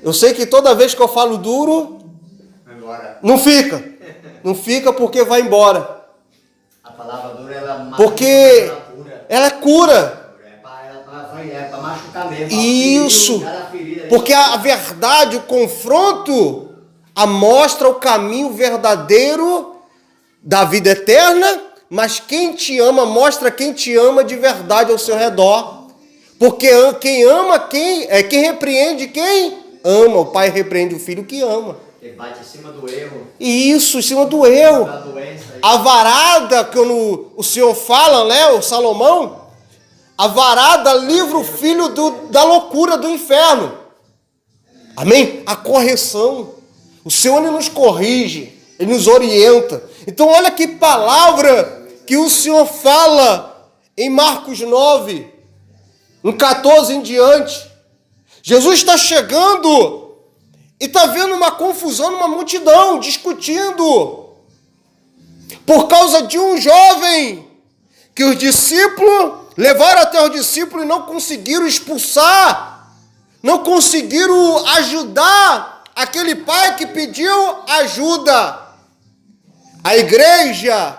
Eu sei que toda vez que eu falo duro, não fica. Não fica porque vai embora. A palavra dura, ela porque ela cura. É para machucar mesmo. Isso. Porque a verdade, o confronto, mostra o caminho verdadeiro da vida eterna, mas quem te ama, mostra quem te ama de verdade ao seu redor. Porque quem ama, quem repreende, quem ama. O pai repreende o filho que ama. Ele bate em cima do erro. Isso, em cima do erro. A varada, quando o Senhor fala, né, o Salomão, a varada livra o filho da loucura do inferno. Amém? A correção. O Senhor, Ele nos corrige, Ele nos orienta. Então olha que palavra que o Senhor fala em Marcos 9, no 14 em diante. Jesus está chegando e está vendo uma confusão numa multidão, discutindo. Por causa de um jovem que os discípulos levaram até os discípulos e não conseguiram expulsar, não conseguiram ajudar aquele pai que pediu ajuda. A igreja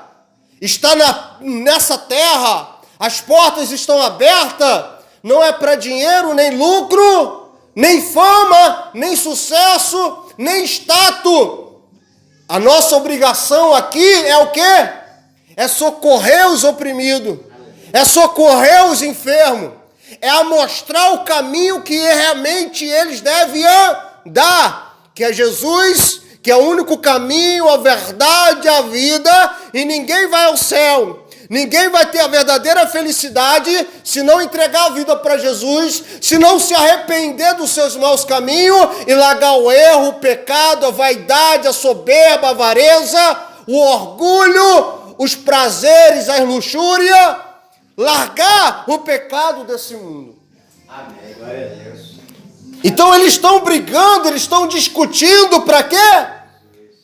está nessa terra, as portas estão abertas, não é para dinheiro, nem lucro, nem fama, nem sucesso, nem status. A nossa obrigação aqui é o quê? É socorrer os oprimidos, é socorrer os enfermos, é mostrar o caminho que realmente eles devem andar, que é Jesus, que é o único caminho, a verdade, a vida, e ninguém vai ao céu, ninguém vai ter a verdadeira felicidade se não entregar a vida para Jesus, se não se arrepender dos seus maus caminhos e largar o erro, o pecado, a vaidade, a soberba, a avareza, o orgulho, os prazeres, a luxúria, largar o pecado desse mundo. Amém, glória a Deus. Então eles estão brigando, eles estão discutindo, para quê?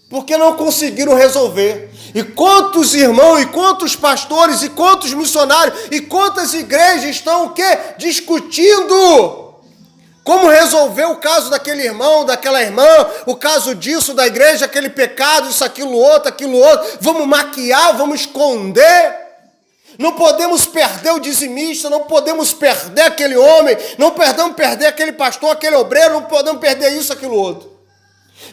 Porque não conseguiram resolver. E quantos irmãos, e quantos pastores, e quantos missionários, e quantas igrejas estão o quê? Discutindo como resolver o caso daquele irmão, daquela irmã, o caso disso, da igreja, aquele pecado, isso, aquilo outro. Vamos maquiar, vamos esconder. Não podemos perder o dizimista, não podemos perder aquele homem, não podemos perder aquele pastor, aquele obreiro, não podemos perder isso, aquilo outro.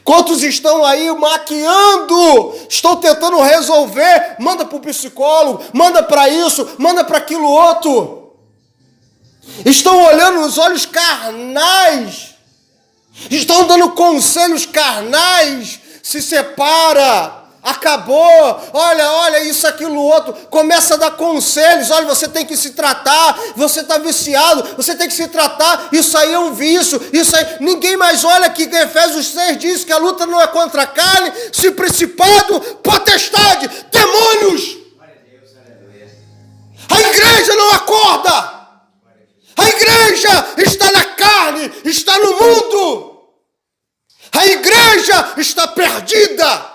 Quantos estão aí maquiando, estão tentando resolver, manda para o psicólogo, manda para isso, manda para aquilo outro. Estão olhando nos olhos carnais, estão dando conselhos carnais, se separa, acabou, olha, isso, aquilo, outro, começa a dar conselhos, olha, você tem que se tratar, você está viciado, você tem que se tratar, isso aí é um vício, isso aí, ninguém mais olha que Efésios 6 diz que a luta não é contra a carne, se principado, potestade, demônios. A igreja não acorda, a igreja está na carne, está no mundo, a igreja está perdida.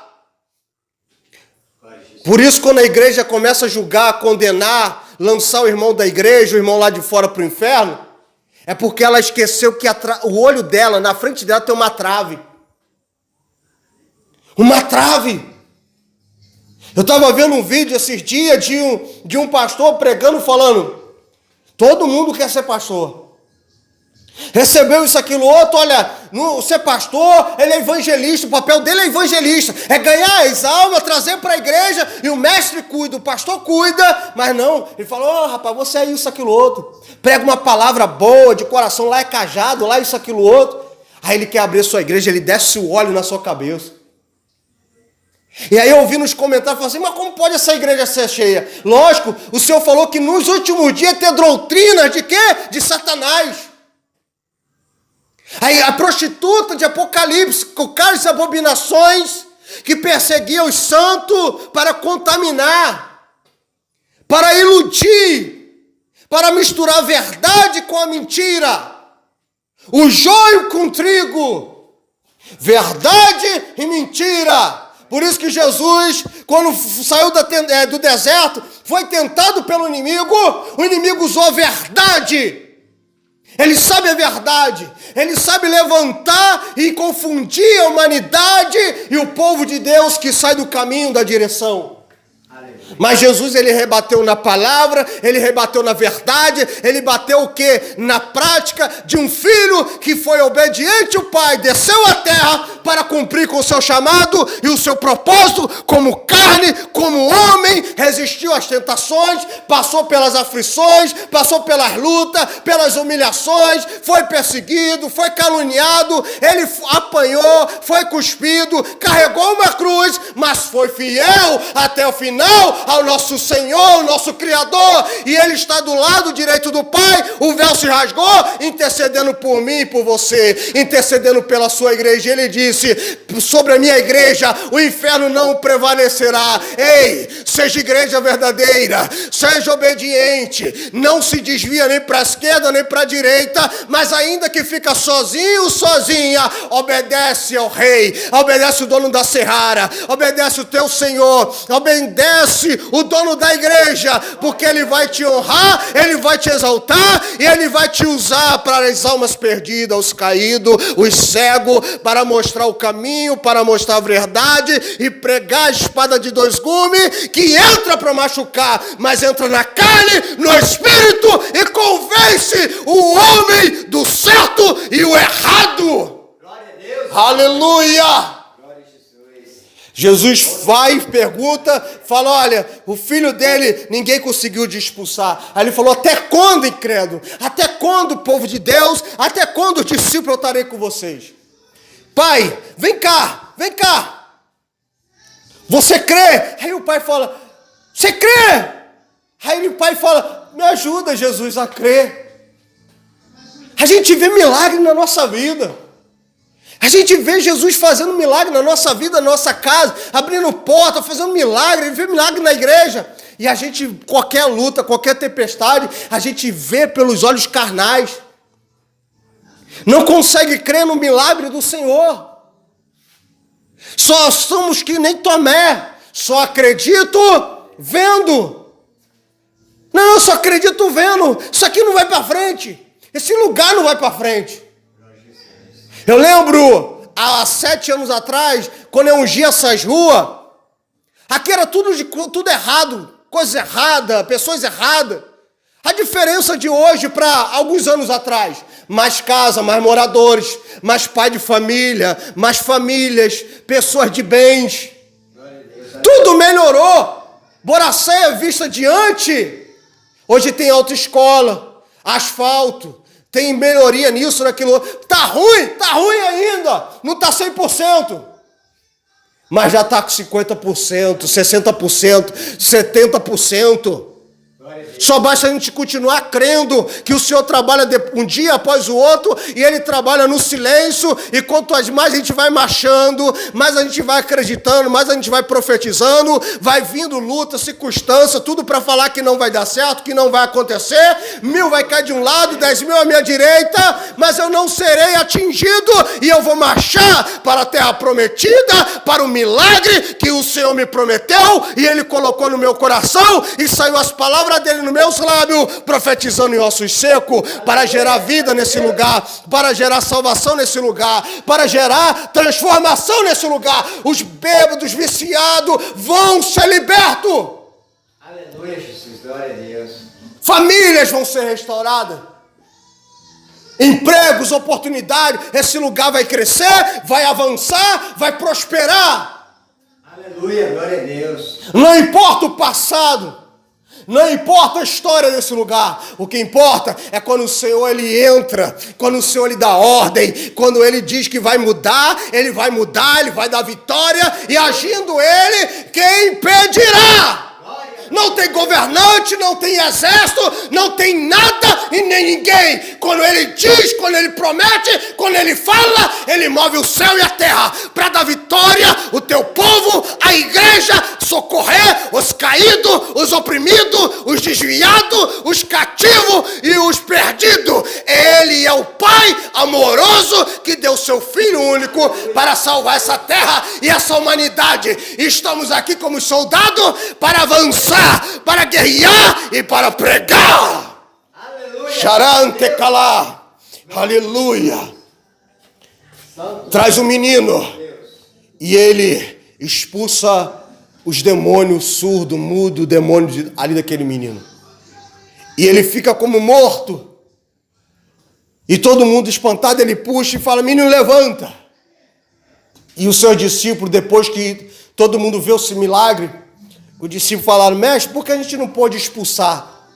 Por isso, quando a igreja começa a julgar, condenar, lançar o irmão da igreja, o irmão lá de fora para o inferno, é porque ela esqueceu que o olho dela, na frente dela, tem uma trave. Uma trave. Eu estava vendo um vídeo esses dias de um pastor pregando, falando, todo mundo quer ser pastor. Recebeu isso, aquilo, outro, olha, ser pastor, ele é evangelista, o papel dele é evangelista, é ganhar as almas, trazer para a igreja, e o mestre cuida, o pastor cuida, mas não, ele falou, rapaz, você é isso, aquilo, outro, prega uma palavra boa, de coração, lá é cajado, lá é isso, aquilo, outro, aí ele quer abrir a sua igreja, ele desce o óleo na sua cabeça. E aí eu ouvi nos comentários, falando assim, mas como pode essa igreja ser cheia? Lógico, o Senhor falou que nos últimos dias ter doutrinas de quê? De Satanás. Aí a prostituta de Apocalipse, com caras e abominações, que perseguia os santos para contaminar, para iludir, para misturar a verdade com a mentira, o joio com o trigo, verdade e mentira. Por isso que Jesus, quando saiu do deserto, foi tentado pelo inimigo, o inimigo usou a verdade. Ele sabe a verdade, ele sabe levantar e confundir a humanidade e o povo de Deus que sai do caminho, da direção. Mas Jesus, ele rebateu na palavra, ele rebateu na verdade, ele bateu o quê? Na prática de um filho que foi obediente ao Pai, desceu à terra para cumprir com o seu chamado e o seu propósito como carne, como homem, resistiu às tentações, passou pelas aflições, passou pelas lutas, pelas humilhações, foi perseguido, foi caluniado, ele apanhou, foi cuspido, carregou uma cruz, mas foi fiel até o final ao nosso Senhor, nosso Criador, e ele está do lado direito do Pai, o véu se rasgou, intercedendo por mim e por você, intercedendo pela sua igreja. Ele disse, sobre a minha igreja, o inferno não prevalecerá. Ei, seja igreja verdadeira, seja obediente, não se desvia nem para a esquerda, nem para a direita, mas ainda que fica sozinho, sozinha, obedece ao rei, obedece o dono da Seara, obedece o teu Senhor, obedece o dono da igreja, porque ele vai te honrar, ele vai te exaltar e ele vai te usar para as almas perdidas, os caídos, os cegos, para mostrar o caminho, para mostrar a verdade e pregar a espada de dois gumes que entra para machucar, mas entra na carne, no espírito e convence o homem do certo e o errado. Glória a Deus. Aleluia! Jesus vai e pergunta, fala, olha, o filho dele ninguém conseguiu de expulsar. Aí ele falou, até quando, incrédulo? Até quando, povo de Deus? Até quando, discípulo, eu estarei com vocês? Pai, vem cá, vem cá. Você crê? Aí o pai fala, você crê? Aí o pai fala, me ajuda, Jesus, a crer. A gente vê milagre na nossa vida. A gente vê Jesus fazendo milagre na nossa vida, na nossa casa, abrindo porta, fazendo milagre, vê milagre na igreja. E a gente, qualquer luta, qualquer tempestade, a gente vê pelos olhos carnais. Não consegue crer no milagre do Senhor. Só somos que nem Tomé, só acredito vendo. Não, eu só acredito vendo. Isso aqui não vai para frente. Esse lugar não vai para frente. Eu lembro, há 7 anos atrás, quando eu ungia essas ruas, aqui era tudo errado, coisa errada, pessoas erradas. A diferença de hoje para alguns anos atrás, mais casa, mais moradores, mais pai de família, mais famílias, pessoas de bens. Tudo melhorou. Boracéia vista adiante. Hoje tem autoescola, asfalto. Tem melhoria nisso, naquilo. Tá ruim ainda. Não tá 100%. Mas já tá com 50%, 60%, 70%. Só basta a gente continuar crendo que o Senhor trabalha um dia após o outro e Ele trabalha no silêncio, e quanto mais a gente vai marchando, mais a gente vai acreditando, mais a gente vai profetizando, vai vindo luta, circunstância, tudo para falar que não vai dar certo, que não vai acontecer, 1000 vai cair de um lado, 10.000 à minha direita, mas eu não serei atingido e eu vou marchar para a terra prometida, para o milagre que o Senhor me prometeu e Ele colocou no meu coração e saiu as palavras dele nos meus lábios, profetizando em ossos secos, para gerar vida nesse lugar, para gerar salvação nesse lugar, para gerar transformação nesse lugar. Os bêbados, viciados vão ser libertos. Aleluia, Jesus, glória a Deus. Famílias vão ser restauradas. Empregos, oportunidades, esse lugar vai crescer, vai avançar, vai prosperar. Aleluia, glória a Deus. Não importa o passado. Não importa a história desse lugar, o que importa é quando o Senhor ele entra, quando o Senhor ele dá ordem, quando ele diz que vai mudar, ele vai dar vitória, e agindo ele, quem impedirá? Não tem governante, não tem exército, não tem nada e nem ninguém. Quando ele diz, quando ele promete, quando ele fala, ele move o céu e a terra para dar vitória, o teu povo, a igreja, socorrer os caídos, os oprimidos, os desviados, os cativos e os perdidos. Ele é o Pai amoroso que deu seu Filho único para salvar essa terra e essa humanidade. E estamos aqui como soldados para avançar, para guerrear e para pregar. Aleluia. Charante calá. Aleluia. Traz o menino. E ele expulsa os demônios surdo, mudo, demônio ali daquele menino. E ele fica como morto. E todo mundo espantado, ele puxa e fala, menino, levanta. E os seus discípulos, depois que todo mundo vê esse milagre, os discípulos falaram, mestre, por que a gente não pode expulsar?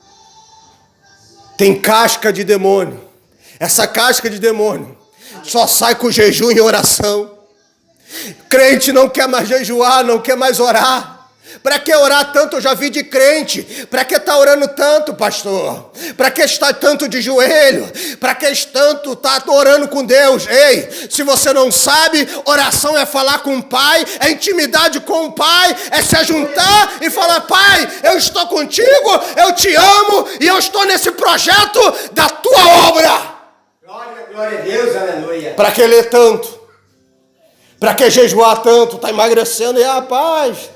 Tem casca de demônio. Essa casca de demônio só sai com jejum e oração. Crente não quer mais jejuar, não quer mais orar. Para que orar tanto? Eu já vi de crente. Para que estar orando tanto, pastor? Para que estar tanto de joelho? Para que tanto estar orando com Deus? Ei, se você não sabe, oração é falar com o Pai, é intimidade com o Pai, é se juntar e falar, Pai, eu estou contigo, eu te amo e eu estou nesse projeto da tua obra. Glória a Deus, aleluia. Para que ler tanto? Para que jejuar tanto? Está emagrecendo e rapaz...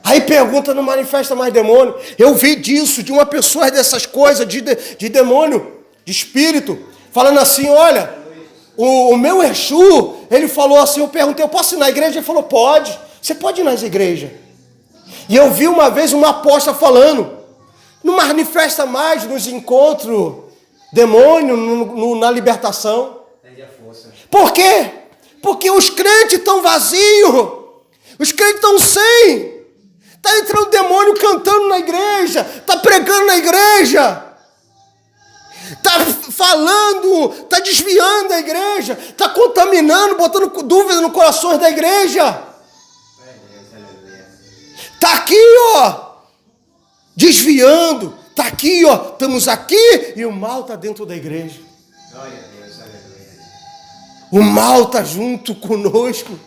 Aí pergunta, não manifesta mais demônio. Eu vi disso, de uma pessoa dessas coisas, de demônio, de espírito, falando assim, olha, o meu Exu, ele falou assim, eu perguntei, eu posso ir na igreja? Ele falou, pode, você pode ir nas igrejas. E eu vi uma vez uma apóstola falando, não manifesta mais nos encontros demônio, na libertação. Por quê? Porque os crentes estão vazios, os crentes estão sem. Está entrando demônio cantando na igreja, está pregando na igreja, está falando, está desviando a igreja, está contaminando, botando dúvida no coração da igreja. Está aqui, ó, desviando, está aqui, ó, estamos aqui e o mal está dentro da igreja. O mal está junto conosco.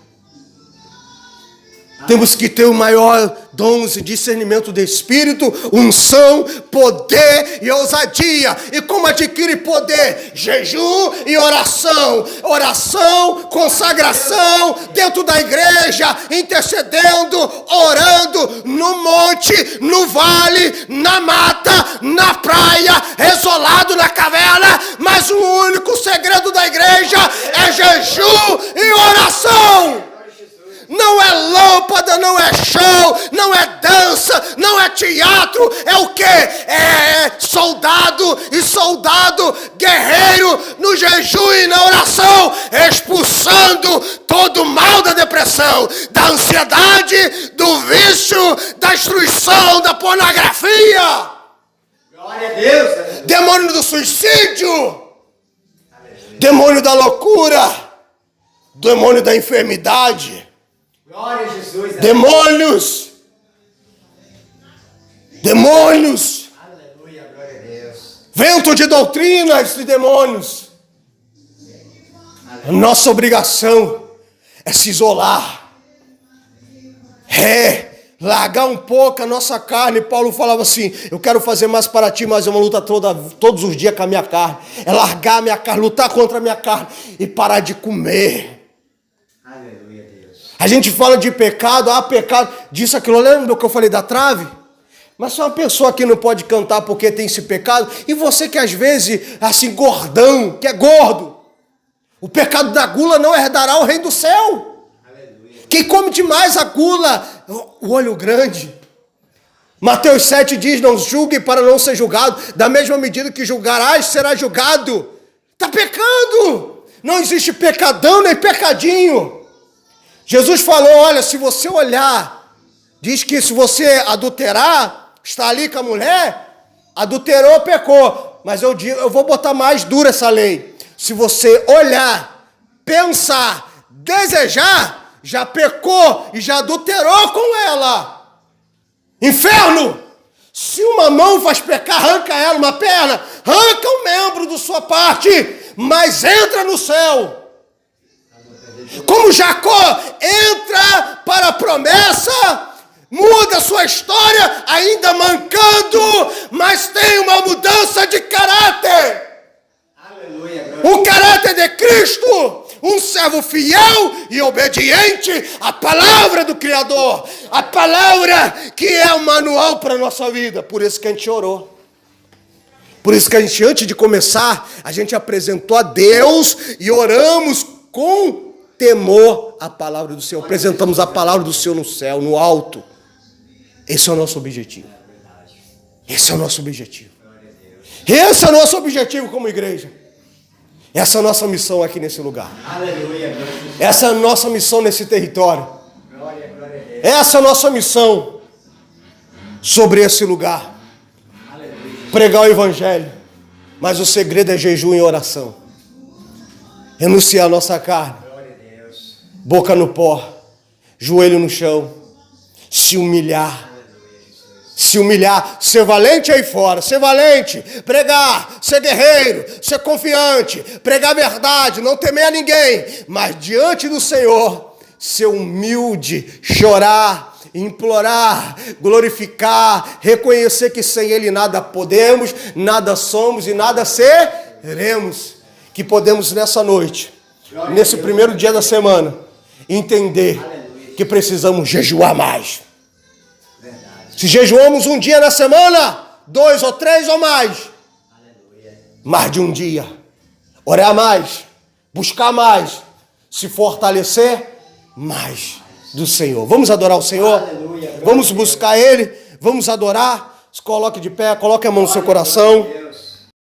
Temos que ter o maior dom e discernimento do Espírito, unção, poder e ousadia. E como adquire poder? Jejum e oração. Oração, consagração, dentro da igreja, intercedendo, orando, no monte, no vale, na mata, na praia, isolado na caverna. Mas o único segredo da igreja é jejum e oração. Não é lâmpada, não é show, não é dança, não é teatro, é o quê? É soldado e soldado, guerreiro no jejum e na oração, expulsando todo o mal da depressão, da ansiedade, do vício, da destruição, da pornografia. Glória a Deus. Demônio do suicídio, demônio da loucura, demônio da enfermidade. Glória a Jesus. Demônios. Demônios. Aleluia, glória a Deus. Vento de doutrinas de demônios. A nossa obrigação é se isolar. É largar um pouco a nossa carne. Paulo falava assim, eu quero fazer mais para ti, mas é uma luta todos os dias com a minha carne. É largar a minha carne, lutar contra a minha carne e parar de comer. A gente fala de pecado, pecado, disso, aquilo. Lembra que eu falei da trave? Mas se uma pessoa que não pode cantar porque tem esse pecado, e você que às vezes, assim, gordão, que é gordo, o pecado da gula não herdará o reino do céu. Aleluia. Quem come demais a gula, o olho grande. Mateus 7 diz, não julgue para não ser julgado, da mesma medida que julgarás, será julgado. Está pecando, não existe pecadão nem pecadinho. Jesus falou, olha, se você olhar, diz que se você adulterar, está ali com a mulher, adulterou, pecou. Mas eu vou botar mais dura essa lei. Se você olhar, pensar, desejar, já pecou e já adulterou com ela. Inferno! Se uma mão faz pecar, arranca ela, uma perna, arranca um membro da sua parte, mas entra no céu. Como Jacó entra para a promessa, muda sua história, ainda mancando, mas tem uma mudança de caráter. Aleluia. Um caráter de Cristo, um servo fiel e obediente à palavra do Criador, a palavra que é o manual para a nossa vida. Por isso que a gente orou. Por isso que a gente, antes de começar, a gente apresentou a Deus e oramos com temor a palavra do Senhor. Apresentamos a palavra do Senhor no céu, no alto. Esse é o nosso objetivo. Esse é o nosso objetivo. Esse é o nosso objetivo como igreja. Essa é a nossa missão aqui nesse lugar. Aleluia. Essa é a nossa missão nesse território. Glória, glória a Deus. Essa é a nossa missão sobre esse lugar. Aleluia. Pregar o evangelho. Mas o segredo é jejum e oração. Renunciar a nossa carne. Glória a Deus. Boca no pó. Joelho no chão. Se humilhar. Se humilhar, ser valente aí fora, ser valente, pregar, ser guerreiro, ser confiante, pregar a verdade, não temer a ninguém, mas diante do Senhor, ser humilde, chorar, implorar, glorificar, reconhecer que sem Ele nada podemos, nada somos e nada seremos. Que podemos nessa noite, nesse primeiro dia da semana, entender que precisamos jejuar mais. Se jejuamos um dia na semana, 2 ou 3 ou mais, mais de um dia, orar mais, buscar mais, se fortalecer mais do Senhor. Vamos adorar o Senhor? Vamos buscar Ele, vamos adorar. Se coloque de pé, coloque a mão no seu coração.